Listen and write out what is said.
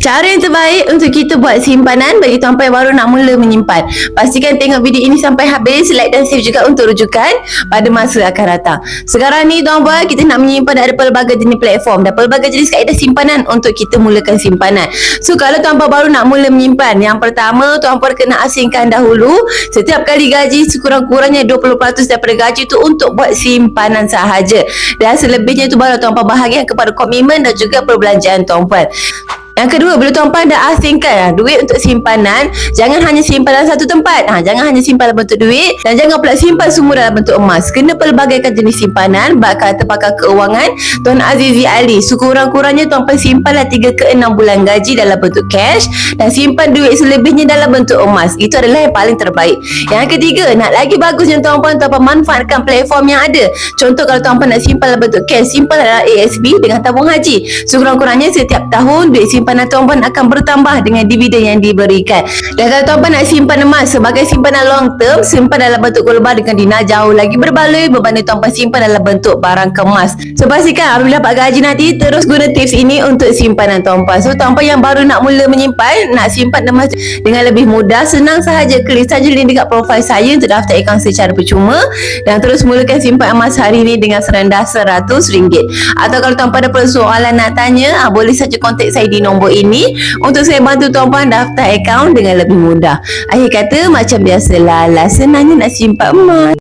Cara yang terbaik untuk kita buat simpanan bagi tuan-puan yang baru nak mula menyimpan. Pastikan tengok video ini sampai habis, like dan save juga untuk rujukan pada masa akan datang. Sekarang ni tuan-puan, kita nak menyimpan ada pelbagai jenis platform dan pelbagai jenis kaedah simpanan untuk kita mulakan simpanan. So kalau tuan-puan baru nak mula menyimpan, yang pertama tuan-puan kena asingkan dahulu setiap kali gaji sekurang-kurangnya 20% daripada gaji tu untuk buat simpanan sahaja. Dan selebihnya tu baru tuan-puan bahagian kepada komitmen dan juga perbelanjaan tuan-puan. Yang kedua, bila tuan-puan dah asingkan duit untuk simpanan, jangan hanya simpan dalam satu tempat. Jangan hanya simpan dalam bentuk duit dan jangan pula simpan semua dalam bentuk emas. Kena pelbagaikan jenis simpanan. Bak kata pakar keuangan Tuan Azizi Ali, sekurang-kurangnya tuan-puan simpanlah 3 ke 6 bulan gaji dalam bentuk cash dan simpan duit selebihnya dalam bentuk emas. Itu adalah yang paling terbaik. Yang ketiga, nak lagi bagusnya tuan-puan manfaatkan platform yang ada. Contoh, kalau tuan-puan nak simpan dalam bentuk cash, simpan dalam ASB dengan tabung haji. Sekurang-kurangnya setiap tahun duit simpanan tuan-puan akan bertambah dengan dividen yang diberikan. Dan kalau tuan-puan nak simpan emas sebagai simpanan long term, simpan dalam bentuk global dengan dina jauh lagi berbaloi berbanding tuan-puan simpan dalam bentuk barang kemas. So pastikan apabila dapat gaji nanti, terus guna tips ini untuk simpanan tuan-puan. So tuan-puan yang baru nak mula menyimpan, nak simpan emas dengan lebih mudah, senang sahaja, klik saja link dekat profil saya untuk daftar akaun secara percuma dan terus mulakan simpan emas hari ini dengan serendah RM100. Atau kalau tuan-puan ada persoalan nak tanya, boleh saja kontak saya di nombor ini untuk saya bantu tuan-puan daftar akaun dengan lebih mudah. Akhir kata, macam biasalah, senangnya nak simpan emas.